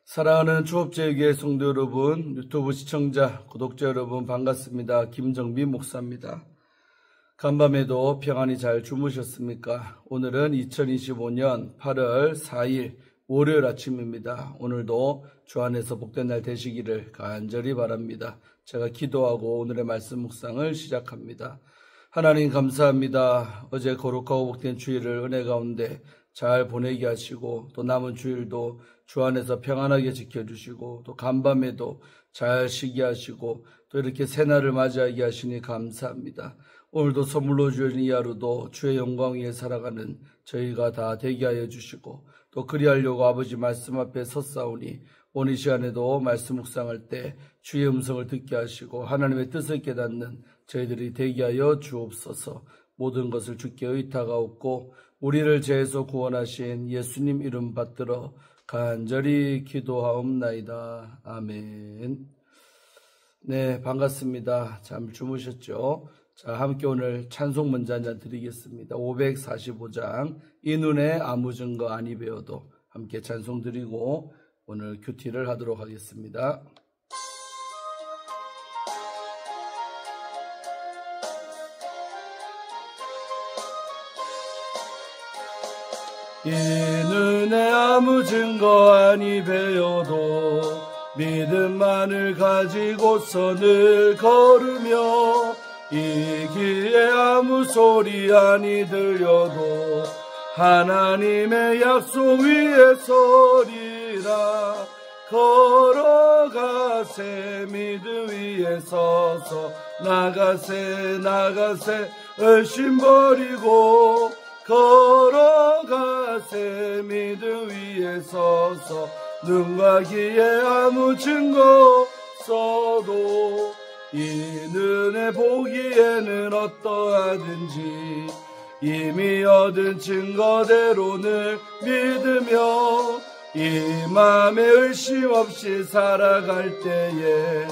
사랑하는 추업제교회 성도 여러분, 유튜브 시청자, 구독자 여러분 반갑습니다. 김정빈 목사입니다. 간밤에도 평안히 잘 주무셨습니까? 오늘은 2025년 8월 4일 월요일 아침입니다. 오늘도 주 안에서 복된 날 되시기를 간절히 바랍니다. 제가 기도하고 오늘의 말씀 묵상을 시작합니다. 하나님 감사합니다. 어제 거룩하고 복된 주일을 은혜 가운데 잘 보내게 하시고 또 남은 주일도 주 안에서 평안하게 지켜주시고 또 간밤에도 잘 쉬게 하시고 또 이렇게 새날을 맞이하게 하시니 감사합니다. 오늘도 선물로 주신 이 하루도 주의 영광 위에 살아가는 저희가 다 되게 하여 주시고 또 그리하려고 아버지 말씀 앞에 섰사오니 오늘 이 시간에도 말씀 묵상할 때 주의 음성을 듣게 하시고 하나님의 뜻을 깨닫는 저희들이 되게 하여 주옵소서. 모든 것을 주께 의탁하옵고 우리를 죄에서 구원하신 예수님 이름 받들어 간절히 기도하옵나이다. 아멘. 네, 반갑습니다. 잠 주무셨죠? 자, 함께 오늘 찬송 먼저 한잔 드리겠습니다. 545장 이 눈에 아무 증거 아니 배워도 함께 찬송 드리고 오늘 큐티를 하도록 하겠습니다. 이 눈에 아무 증거 아니 배워도 믿음만을 가지고서 늘 걸으며 이 귀에 아무 소리 아니 들려도 하나님의 약속 위에 서리라. 걸어가세 믿음 위에 서서 나가세 의심 버리고 걸어가세 믿음 위에 서서 눈과 귀에 아무 증거 없어도 이 눈에 보기에는 어떠하든지 이미 얻은 증거대로 늘 믿으며 이 맘에 의심 없이 살아갈 때에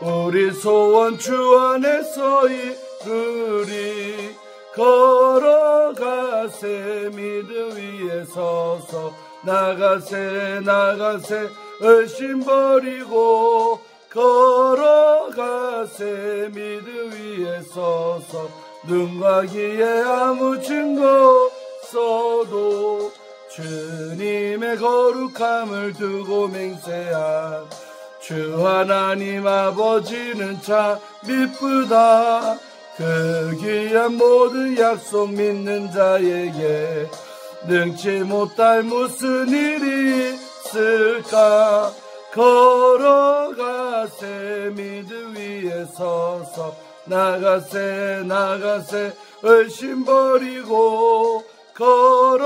우리 소원 주 안에서 이루리. 걸어가세 믿음 위에 서서 나가세 의심 버리고 걸어가세 믿음 위에 서서 눈과 귀에 아무 증거 없어도 주님의 거룩함을 두고 맹세한 주 하나님 아버지는 참 미쁘다. 그 귀한 모든 약속 믿는 자에게 능치 못할 무슨 일이 있을까. 걸어가세 믿음 위에 서서 나가세 의심 버리고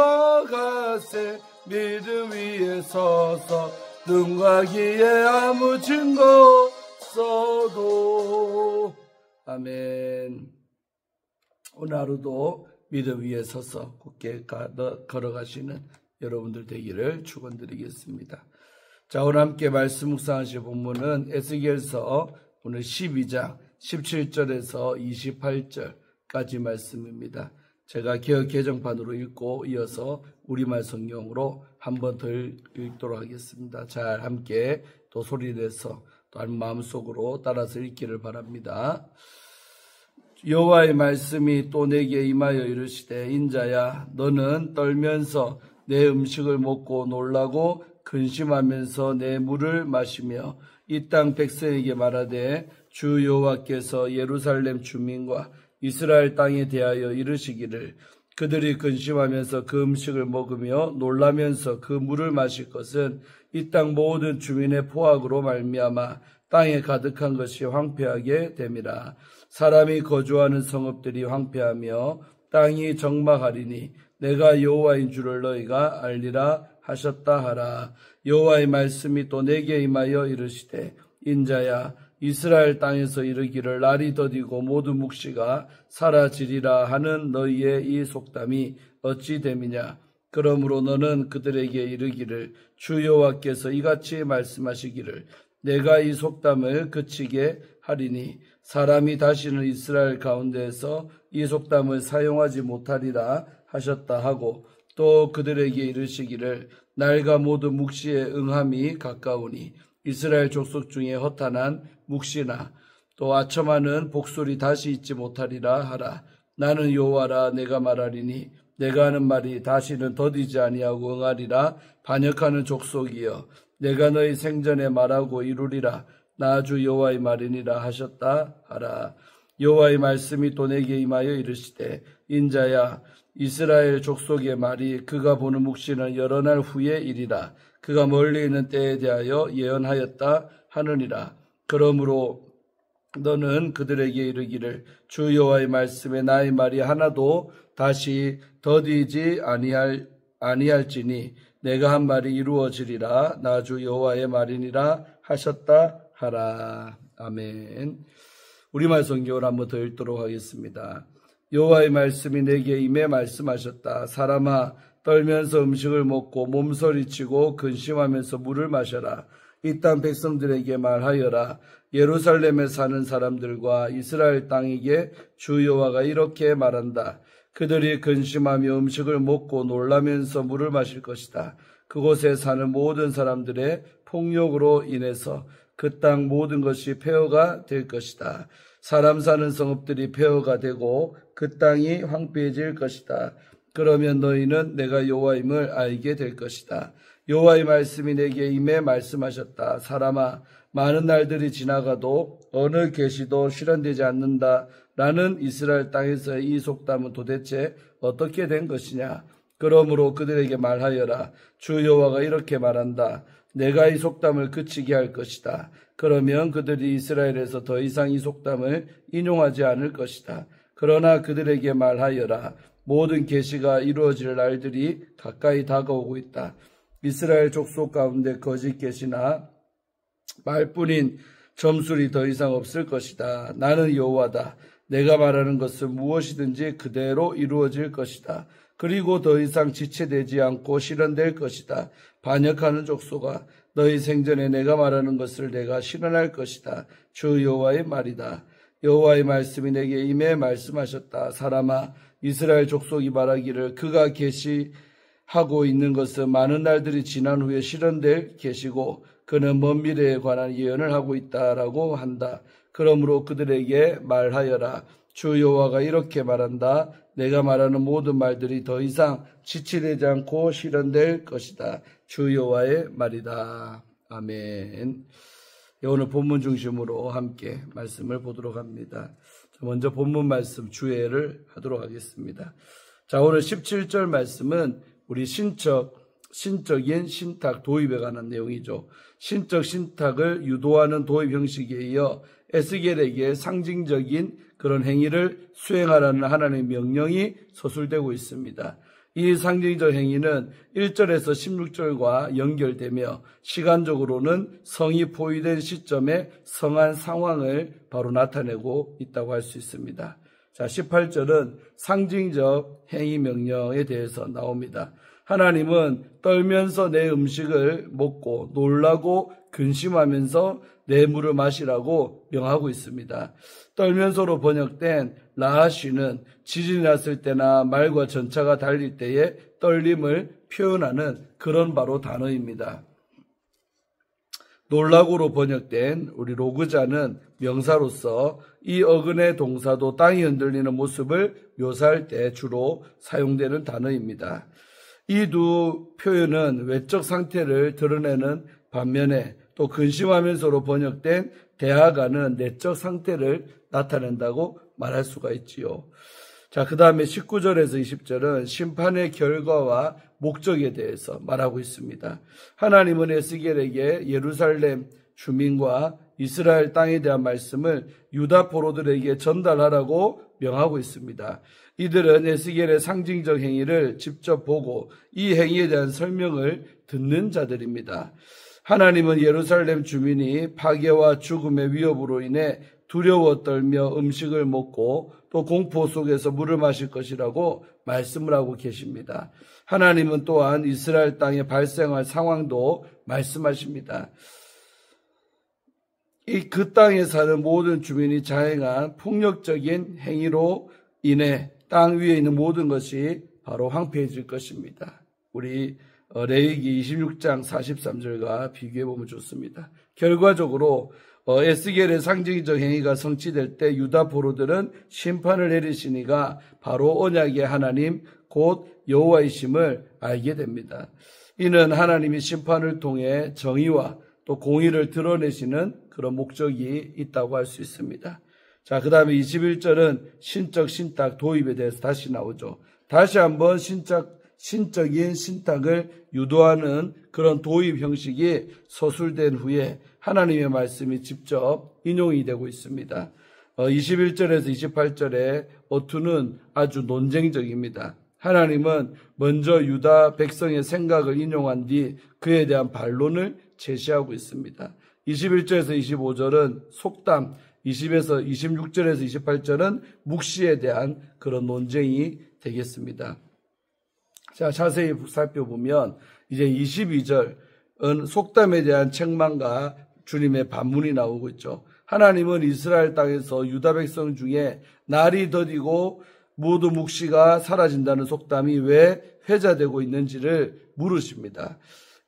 걸어가세 믿음 위에 서서 눈과 귀에 아무 증거 없어도. 아멘. 오늘 하루도 믿음 위에 서서 굳게 걸어가시는 여러분들 되기를 축원드리겠습니다. 자, 오늘 함께 말씀 묵상하실 본문은 에스겔서 오늘 12장 17절에서 28절까지 말씀입니다. 제가 개역 개정판으로 읽고 이어서 우리말 성경으로 한 번 더 읽도록 하겠습니다. 잘 함께 또 소리 내서 또 마음속으로 따라서 읽기를 바랍니다. 여호와의 말씀이 또 내게 임하여 이르시되 인자야 너는 떨면서 내 음식을 먹고 놀라고 근심하면서 내 물을 마시며 이 땅 백성에게 말하되 주 여호와께서 예루살렘 주민과 이스라엘 땅에 대하여 이르시기를 그들이 근심하면서 그 음식을 먹으며 놀라면서 그 물을 마실 것은 이 땅 모든 주민의 포악으로 말미암아 땅에 가득한 것이 황폐하게 됨이라. 사람이 거주하는 성읍들이 황폐하며 땅이 적막하리니 내가 여호와인 줄을 너희가 알리라 하셨다 하라. 여호와의 말씀이 또 내게 임하여 이르시되 인자야 이스라엘 땅에서 이르기를 날이 더디고 모든 묵시가 사라지리라 하는 너희의 이 속담이 어찌 됨이냐. 그러므로 너는 그들에게 이르기를 주 여호와께서 이같이 말씀하시기를 내가 이 속담을 그치게 하리니 사람이 다시는 이스라엘 가운데에서 이 속담을 사용하지 못하리라 하셨다 하고 또 그들에게 이르시기를 날과 모든 묵시의 응함이 가까우니 이스라엘 족속 중에 허탄한 묵시나 또 아첨하는 복술이 다시 있지 못하리라 하라. 나는 여호와라. 내가 말하리니 내가 하는 말이 다시는 더디지 아니하고 응하리라. 반역하는 족속이여, 내가 너희 생전에 말하고 이루리라. 나 주 여호와의 말이니라 하셨다 하라. 여호와의 말씀이 또 내게 임하여 이르시되, 인자야, 이스라엘 족속의 말이 그가 보는 묵시는 여러 날 후의 일이라. 그가 멀리 있는 때에 대하여 예언하였다 하느니라. 그러므로 너는 그들에게 이르기를, 주 여호와의 말씀에 나의 말이 하나도 다시 더디지 아니할지니 내가 한 말이 이루어지리라. 나 주 여호와의 말이니라 하셨다 하라. 아멘. 우리말 성경을 한번 더 읽도록 하겠습니다. 여호와의 말씀이 내게 임해 말씀하셨다. 사람아, 떨면서 음식을 먹고 몸서리치고 근심하면서 물을 마셔라. 이 땅 백성들에게 말하여라. 예루살렘에 사는 사람들과 이스라엘 땅에게 주 여호와가 이렇게 말한다. 그들이 근심하며 음식을 먹고 놀라면서 물을 마실 것이다. 그곳에 사는 모든 사람들의 폭력으로 인해서 그 땅 모든 것이 폐허가 될 것이다. 사람 사는 성읍들이 폐허가 되고 그 땅이 황폐해질 것이다. 그러면 너희는 내가 여호와임을 알게 될 것이다. 여호와의 말씀이 내게 임해 말씀하셨다. 사람아, 많은 날들이 지나가도 어느 계시도 실현되지 않는다. 라는 이스라엘 땅에서의 이 속담은 도대체 어떻게 된 것이냐? 그러므로 그들에게 말하여라. 주 여호와가 이렇게 말한다. 내가 이 속담을 그치게 할 것이다. 그러면 그들이 이스라엘에서 더 이상 이 속담을 인용하지 않을 것이다. 그러나 그들에게 말하여라. 모든 계시가 이루어질 날들이 가까이 다가오고 있다. 이스라엘 족속 가운데 거짓 계시나 말뿐인 점술이 더 이상 없을 것이다. 나는 여호와다. 내가 말하는 것은 무엇이든지 그대로 이루어질 것이다. 그리고 더 이상 지체되지 않고 실현될 것이다. 반역하는 족속아, 너희 생전에 내가 말하는 것을 내가 실현할 것이다. 주 여호와의 말이다. 여호와의 말씀이 내게 임해 말씀하셨다. 사람아, 이스라엘 족속이 말하기를 그가 계시하고 있는 것은 많은 날들이 지난 후에 실현될 계시고 그는 먼 미래에 관한 예언을 하고 있다라고 한다. 그러므로 그들에게 말하여라. 주 여호와가 이렇게 말한다. 내가 말하는 모든 말들이 더 이상 지체되지 않고 실현될 것이다. 주 여호와의 말이다. 아멘. 오늘 본문 중심으로 함께 말씀을 보도록 합니다. 먼저 본문 말씀 주예를 하도록 하겠습니다. 자, 오늘 17절 말씀은 우리 신적인 신탁 도입에 관한 내용이죠. 신적 신탁을 유도하는 도입 형식에 이어 에스겔에게 상징적인 그런 행위를 수행하라는 하나님의 명령이 서술되고 있습니다. 이 상징적 행위는 1절에서 16절과 연결되며 시간적으로는 성이 포위된 시점에 성한 상황을 바로 나타내고 있다고 할 수 있습니다. 자, 18절은 상징적 행위 명령에 대해서 나옵니다. 하나님은 떨면서 내 음식을 먹고 놀라고 근심하면서 내 물을 마시라고 명하고 있습니다. 떨면서로 번역된 라하시는 지진이 났을 때나 말과 전차가 달릴 때의 떨림을 표현하는 그런 바로 단어입니다. 놀라고로 번역된 우리 로그자는 명사로서 이 어근의 동사도 땅이 흔들리는 모습을 묘사할 때 주로 사용되는 단어입니다. 이 두 표현은 외적 상태를 드러내는 반면에 또 근심하면서로 번역된 대하가는 내적 상태를 나타낸다고 말할 수가 있지요. 자, 그 다음에 19절에서 20절은 심판의 결과와 목적에 대해서 말하고 있습니다. 하나님은 에스겔에게 예루살렘 주민과 이스라엘 땅에 대한 말씀을 유다 포로들에게 전달하라고 명하고 있습니다. 이들은 에스겔의 상징적 행위를 직접 보고 이 행위에 대한 설명을 듣는 자들입니다. 하나님은 예루살렘 주민이 파괴와 죽음의 위협으로 인해 두려워 떨며 음식을 먹고 또 공포 속에서 물을 마실 것이라고 말씀을 하고 계십니다. 하나님은 또한 이스라엘 땅에 발생할 상황도 말씀하십니다. 그 땅에 사는 모든 주민이 자행한 폭력적인 행위로 인해 땅 위에 있는 모든 것이 바로 황폐해질 것입니다. 우리 레위기 26장 43절과 비교해보면 좋습니다. 결과적으로 에스겔의 상징적 행위가 성취될 때 유다 포로들은 심판을 내리시니가 바로 언약의 하나님 곧 여호와이심을 알게 됩니다. 이는 하나님이 심판을 통해 정의와 또 공의를 드러내시는 그런 목적이 있다고 할 수 있습니다. 자, 그 다음에 21절은 신적 신탁 도입에 대해서 다시 나오죠. 다시 한번 신적인 신탁을 유도하는 그런 도입 형식이 서술된 후에 하나님의 말씀이 직접 인용이 되고 있습니다. 21절에서 28절의 어투는 아주 논쟁적입니다. 하나님은 먼저 유다 백성의 생각을 인용한 뒤 그에 대한 반론을 제시하고 있습니다. 21절에서 25절은 속담, 26절에서 28절은 묵시에 대한 그런 논쟁이 되겠습니다. 자, 자세히 살펴보면 이제 22절은 속담에 대한 책망과 주님의 반문이 나오고 있죠. 하나님은 이스라엘 땅에서 유다 백성 중에 날이 더디고 모두 묵시가 사라진다는 속담이 왜 회자되고 있는지를 물으십니다.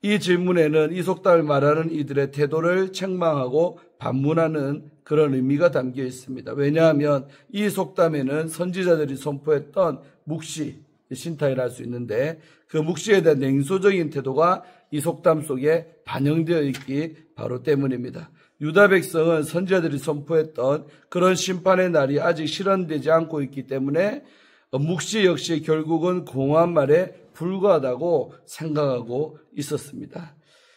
이 질문에는 이 속담을 말하는 이들의 태도를 책망하고 반문하는 그런 의미가 담겨 있습니다. 왜냐하면 이 속담에는 선지자들이 선포했던 묵시, 신탁이라 할 수 있는데 그 묵시에 대한 냉소적인 태도가 이 속담 속에 반영되어 있기 바로 때문입니다. 유다 백성은 선지자들이 선포했던 그런 심판의 날이 아직 실현되지 않고 있기 때문에 묵시 역시 결국은 공허한 말에 불과하다고 생각하고 있었습니다.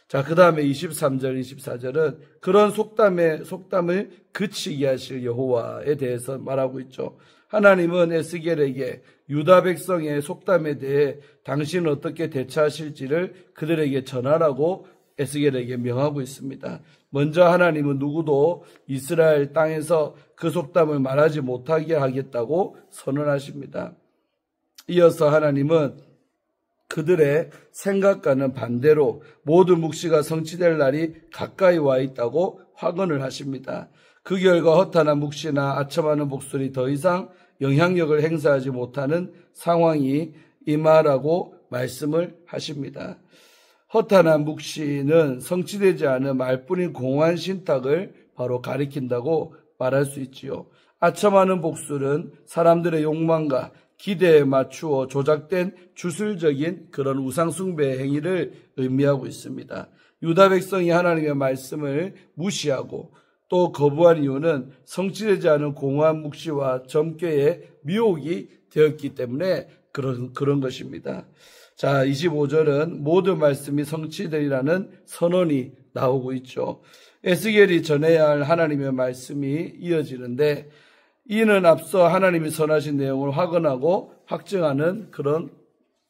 자, 그 다음에 23절, 24절은 그런 속담을 그치게 하실 여호와에 대해서 말하고 있죠. 하나님은 에스겔에게 유다 백성의 속담에 대해 당신은 어떻게 대처하실지를 그들에게 전하라고 에스겔에게 명하고 있습니다. 먼저 하나님은 누구도 이스라엘 땅에서 그 속담을 말하지 못하게 하겠다고 선언하십니다. 이어서 하나님은 그들의 생각과는 반대로 모든 묵시가 성취될 날이 가까이 와 있다고 확언을 하십니다. 그 결과 허탄한 묵시나 아첨하는 복술이 더 이상 영향력을 행사하지 못하는 상황이 임하라고 말씀을 하십니다. 허탄한 묵시는 성취되지 않은 말뿐인 공허한 신탁을 바로 가리킨다고 말할 수 있지요. 아첨하는 복술은 사람들의 욕망과 기대에 맞추어 조작된 주술적인 그런 우상숭배 행위를 의미하고 있습니다. 유다 백성이 하나님의 말씀을 무시하고 또 거부한 이유는 성취되지 않은 공허한 묵시와 점괘의 미혹이 되었기 때문에 그런 것입니다. 자, 25절은 모든 말씀이 성취되리라는 선언이 나오고 있죠. 에스겔이 전해야 할 하나님의 말씀이 이어지는데 이는 앞서 하나님이 선하신 내용을 확언하고 확증하는 그런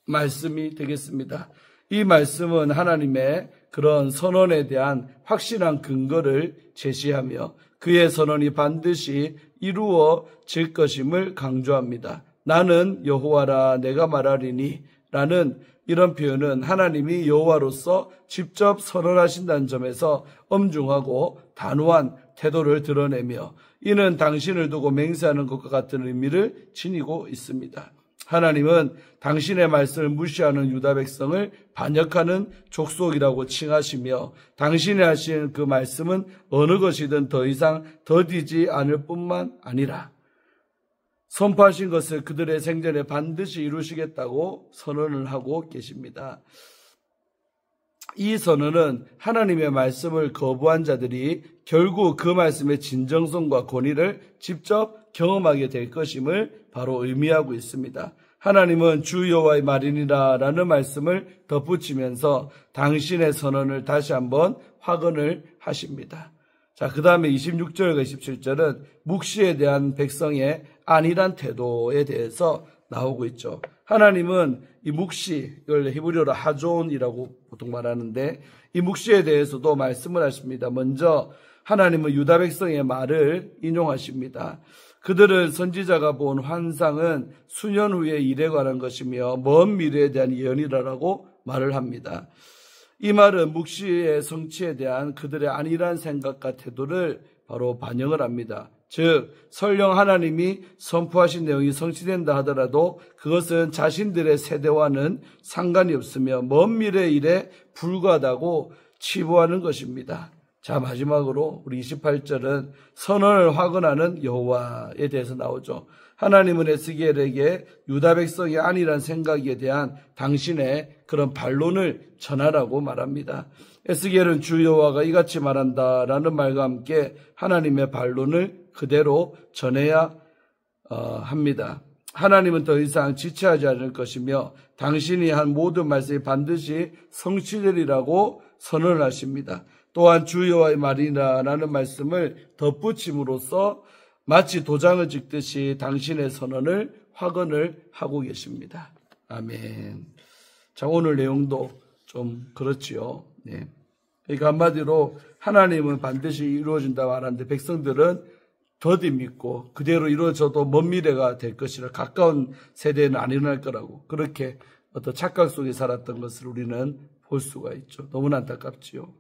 말씀이 되겠습니다. 이 말씀은 하나님의 그런 선언에 대한 확실한 근거를 제시하며 그의 선언이 반드시 이루어질 것임을 강조합니다. 나는 여호와라 내가 말하리니 라는 이런 표현은 하나님이 여호와로서 직접 선언하신다는 점에서 엄중하고 단호한 태도를 드러내며 이는 당신을 두고 맹세하는 것과 같은 의미를 지니고 있습니다. 하나님은 당신의 말씀을 무시하는 유다 백성을 반역하는 족속이라고 칭하시며 당신이 하신 그 말씀은 어느 것이든 더 이상 더디지 않을 뿐만 아니라 선포하신 것을 그들의 생전에 반드시 이루시겠다고 선언을 하고 계십니다. 이 선언은 하나님의 말씀을 거부한 자들이 결국 그 말씀의 진정성과 권위를 직접 경험하게 될 것임을 바로 의미하고 있습니다. 하나님은 주 여호와의 말이니라 라는 말씀을 덧붙이면서 당신의 선언을 다시 한번 확언을 하십니다. 자, 그 다음에 26절과 27절은 묵시에 대한 백성의 안일한 태도에 대해서 나오고 있죠. 하나님은 이 묵시, 이걸 히브리어로 하존이라고 보통 말하는데 이 묵시에 대해서도 말씀을 하십니다. 먼저 하나님은 유다 백성의 말을 인용하십니다. 그들은 선지자가 본 환상은 수년 후의 일에 관한 것이며 먼 미래에 대한 예언이라고 말을 합니다. 이 말은 묵시의 성취에 대한 그들의 안일한 생각과 태도를 바로 반영을 합니다. 즉 설령 하나님이 선포하신 내용이 성취된다 하더라도 그것은 자신들의 세대와는 상관이 없으며 먼 미래의 일에 불과하다고 치부하는 것입니다. 자, 마지막으로 우리 28절은 선언을 확언하는 여호와에 대해서 나오죠. 하나님은 에스겔에게 유다 백성이 아니란 생각에 대한 당신의 그런 반론을 전하라고 말합니다. 에스겔은 주 여호와가 이같이 말한다라는 말과 함께 하나님의 반론을 그대로 전해야 합니다. 하나님은 더 이상 지체하지 않을 것이며 당신이 한 모든 말씀이 반드시 성취되리라고 선언을 하십니다. 또한 주 여호와의 말이라는 말씀을 덧붙임으로써 마치 도장을 찍듯이 당신의 선언을 확언을 하고 계십니다. 아멘. 자, 오늘 내용도 좀 그렇지요. 네. 그러니까 한마디로 하나님은 반드시 이루어진다고 하는데 백성들은 더디 믿고 그대로 이루어져도 먼 미래가 될 것이라 가까운 세대에는 안 일어날 거라고 그렇게 어떤 착각 속에 살았던 것을 우리는 볼 수가 있죠. 너무나 안타깝지요.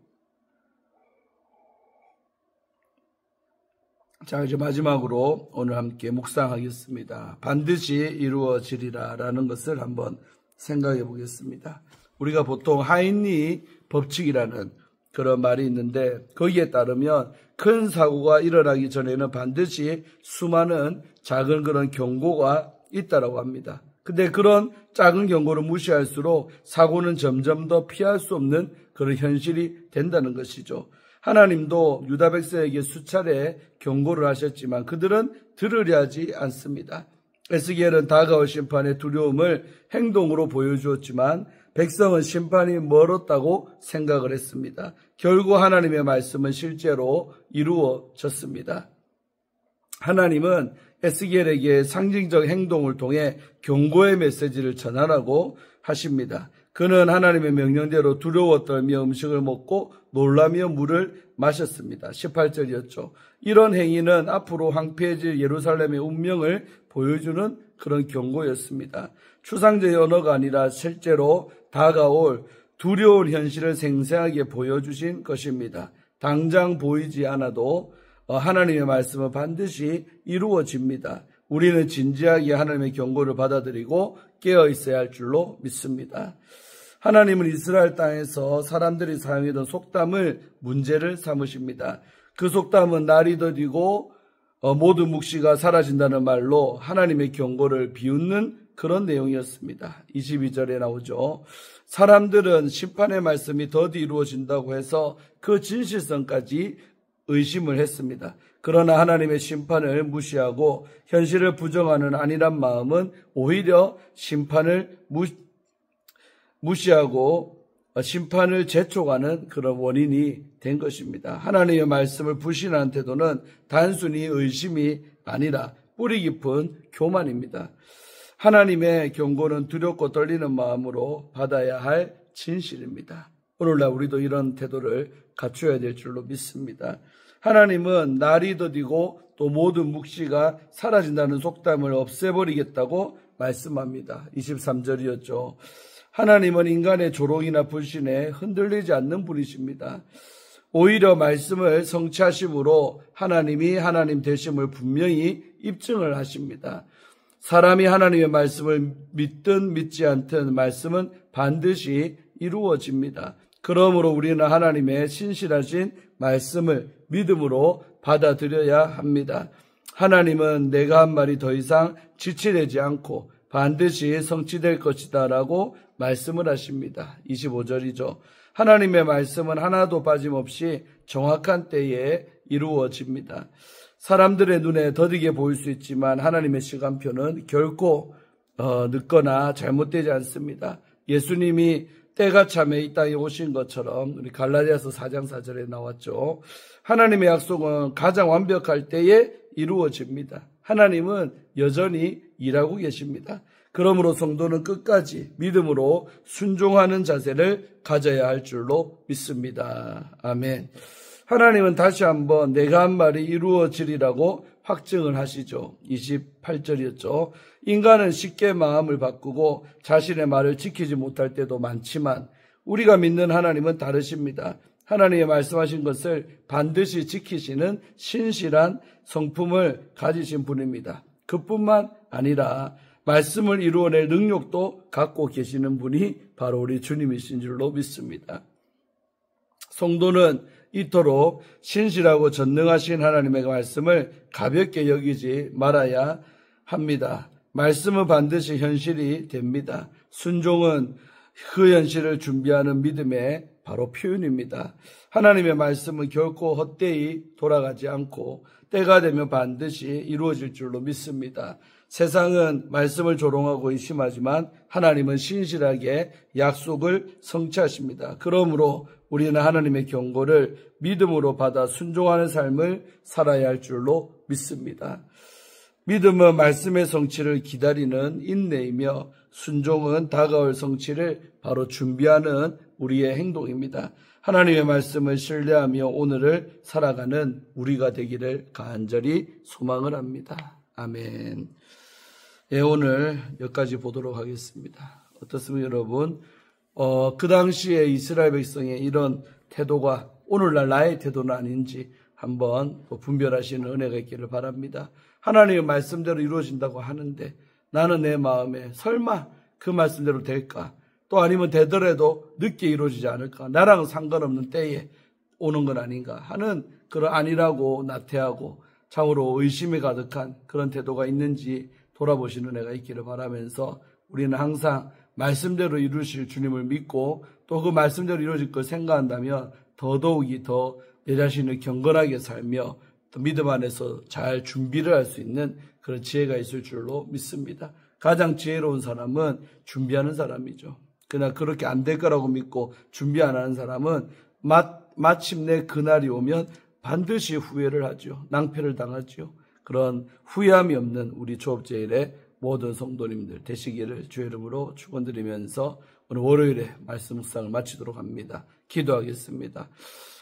자, 이제 마지막으로 오늘 함께 묵상하겠습니다. 반드시 이루어지리라 라는 것을 한번 생각해 보겠습니다. 우리가 보통 하인리 법칙이라는 그런 말이 있는데 거기에 따르면 큰 사고가 일어나기 전에는 반드시 수많은 작은 그런 경고가 있다라고 합니다. 근데 그런 작은 경고를 무시할수록 사고는 점점 더 피할 수 없는 그런 현실이 된다는 것이죠. 하나님도 유다 백성에게 수차례 경고를 하셨지만 그들은 들으려 하지 않습니다. 에스겔은 다가올 심판의 두려움을 행동으로 보여주었지만 백성은 심판이 멀었다고 생각을 했습니다. 결국 하나님의 말씀은 실제로 이루어졌습니다. 하나님은 에스겔에게 상징적 행동을 통해 경고의 메시지를 전하라고 하십니다. 그는 하나님의 명령대로 두려워 떨며 음식을 먹고 놀라며 물을 마셨습니다. 18절이었죠. 이런 행위는 앞으로 황폐해질 예루살렘의 운명을 보여주는 그런 경고였습니다. 추상적인 언어가 아니라 실제로 다가올 두려운 현실을 생생하게 보여주신 것입니다. 당장 보이지 않아도 하나님의 말씀은 반드시 이루어집니다. 우리는 진지하게 하나님의 경고를 받아들이고 깨어 있어야 할 줄로 믿습니다. 하나님은 이스라엘 땅에서 사람들이 사용하던 속담을 문제를 삼으십니다. 그 속담은 날이 더디고 모든 묵시가 사라진다는 말로 하나님의 경고를 비웃는 그런 내용이었습니다. 22절에 나오죠. 사람들은 심판의 말씀이 더디 이루어진다고 해서 그 진실성까지 의심을 했습니다. 그러나 하나님의 심판을 무시하고 현실을 부정하는 안일한 마음은 오히려 심판을 무시하고 심판을 재촉하는 그런 원인이 된 것입니다. 하나님의 말씀을 부신하는 태도는 단순히 의심이 아니라 뿌리 깊은 교만입니다. 하나님의 경고는 두렵고 떨리는 마음으로 받아야 할 진실입니다. 오늘날 우리도 이런 태도를 갖춰야 될 줄로 믿습니다. 하나님은 날이 더디고 또 모든 묵시가 사라진다는 속담을 없애버리겠다고 말씀합니다. 23절이었죠. 하나님은 인간의 조롱이나 불신에 흔들리지 않는 분이십니다. 오히려 말씀을 성취하심으로 하나님이 하나님 되심을 분명히 입증을 하십니다. 사람이 하나님의 말씀을 믿든 믿지 않든 말씀은 반드시 이루어집니다. 그러므로 우리는 하나님의 신실하신 말씀을 믿음으로 받아들여야 합니다. 하나님은 내가 한 말이 더 이상 지체되지 않고 반드시 성취될 것이다 라고 말씀을 하십니다. 25절이죠. 하나님의 말씀은 하나도 빠짐없이 정확한 때에 이루어집니다. 사람들의 눈에 더디게 보일 수 있지만 하나님의 시간표는 결코 늦거나 잘못되지 않습니다. 예수님이 때가 참에 이 땅에 오신 것처럼 우리 갈라디아서 4장 4절에 나왔죠. 하나님의 약속은 가장 완벽할 때에 이루어집니다. 하나님은 여전히 일하고 계십니다. 그러므로 성도는 끝까지 믿음으로 순종하는 자세를 가져야 할 줄로 믿습니다. 아멘. 하나님은 다시 한번 내가 한 말이 이루어지리라고 확증을 하시죠. 28절이었죠. 인간은 쉽게 마음을 바꾸고 자신의 말을 지키지 못할 때도 많지만 우리가 믿는 하나님은 다르십니다. 하나님의 말씀하신 것을 반드시 지키시는 신실한 성품을 가지신 분입니다. 그뿐만 아니라 말씀을 이루어낼 능력도 갖고 계시는 분이 바로 우리 주님이신 줄로 믿습니다. 성도는 이토록 신실하고 전능하신 하나님의 말씀을 가볍게 여기지 말아야 합니다. 말씀은 반드시 현실이 됩니다. 순종은 그 현실을 준비하는 믿음의 바로 표현입니다. 하나님의 말씀은 결코 헛되이 돌아가지 않고 때가 되면 반드시 이루어질 줄로 믿습니다. 세상은 말씀을 조롱하고 의심하지만 하나님은 신실하게 약속을 성취하십니다. 그러므로 우리는 하나님의 경고를 믿음으로 받아 순종하는 삶을 살아야 할 줄로 믿습니다. 믿음은 말씀의 성취를 기다리는 인내이며 순종은 다가올 성취를 바로 준비하는 우리의 행동입니다. 하나님의 말씀을 신뢰하며 오늘을 살아가는 우리가 되기를 간절히 소망을 합니다. 아멘. 예, 오늘 여기까지 보도록 하겠습니다. 어떻습니까, 여러분? 그 당시에 이스라엘 백성의 이런 태도가 오늘날 나의 태도는 아닌지 한번 분별하시는 은혜가 있기를 바랍니다. 하나님의 말씀대로 이루어진다고 하는데 나는 내 마음에 설마 그 말씀대로 될까? 또 아니면 되더라도 늦게 이루어지지 않을까? 나랑 상관없는 때에 오는 건 아닌가 하는 그런 아니라고 나태하고 참으로 의심이 가득한 그런 태도가 있는지 돌아보시는 은혜가 있기를 바라면서 우리는 항상 말씀대로 이루실 주님을 믿고 또 그 말씀대로 이루어질 걸 생각한다면 더더욱이 더 내 자신을 경건하게 살며 또 믿음 안에서 잘 준비를 할 수 있는 그런 지혜가 있을 줄로 믿습니다. 가장 지혜로운 사람은 준비하는 사람이죠. 그러나 그렇게 안 될 거라고 믿고 준비 안 하는 사람은 마침내 그날이 오면 반드시 후회를 하죠. 낭패를 당하죠. 그런 후회함이 없는 우리 조업제일의 모든 성도님들 되시기를 주의 이름으로 축원드리면서 오늘 월요일에 말씀 묵상을 마치도록 합니다. 기도하겠습니다.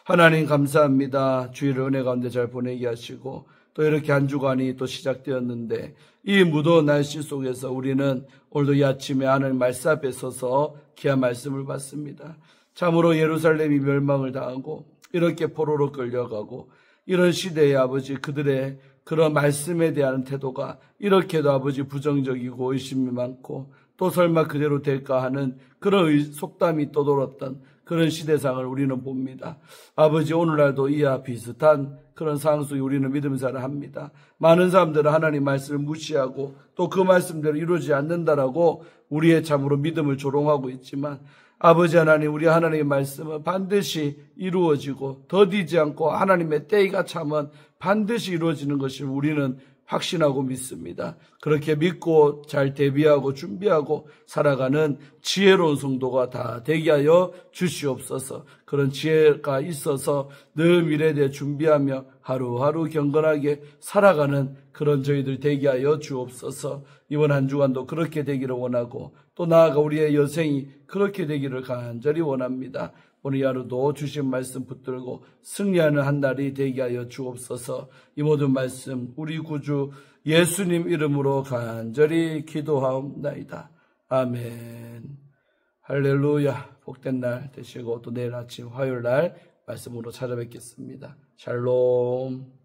하나님 감사합니다. 주일을 은혜 가운데 잘 보내게 하시고 또 이렇게 한 주간이 또 시작되었는데 이 무더운 날씨 속에서 우리는 오늘도 이 아침에 하나님 말씀 앞에 서서 귀한 말씀을 받습니다. 참으로 예루살렘이 멸망을 당하고 이렇게 포로로 끌려가고 이런 시대에 아버지 그들의 그런 말씀에 대한 태도가 이렇게도 아버지 부정적이고 의심이 많고 또 설마 그대로 될까 하는 그런 속담이 떠돌았던 그런 시대상을 우리는 봅니다. 아버지 오늘날도 이와 비슷한 그런 상황 속에 우리는 믿음생활을 합니다. 많은 사람들은 하나님 말씀을 무시하고 또 그 말씀대로 이루어지지 않는다라고 우리의 참으로 믿음을 조롱하고 있지만 아버지 하나님 우리 하나님의 말씀은 반드시 이루어지고 더디지 않고 하나님의 때가 참은 반드시 이루어지는 것을 우리는 확신하고 믿습니다. 그렇게 믿고 잘 대비하고 준비하고 살아가는 지혜로운 성도가 다 되게 하여 주시옵소서. 그런 지혜가 있어서 늘 미래에 대해 준비하며 하루하루 경건하게 살아가는 그런 저희들 되게 하여 주옵소서. 이번 한 주간도 그렇게 되기를 원하고 또 나아가 우리의 여생이 그렇게 되기를 간절히 원합니다. 오늘 하루도 주신 말씀 붙들고 승리하는 한 날이 되게 하여 주옵소서. 이 모든 말씀 우리 구주 예수님 이름으로 간절히 기도하옵나이다. 아멘. 할렐루야. 복된 날 되시고 또 내일 아침 화요일 날 말씀으로 찾아뵙겠습니다. 샬롬.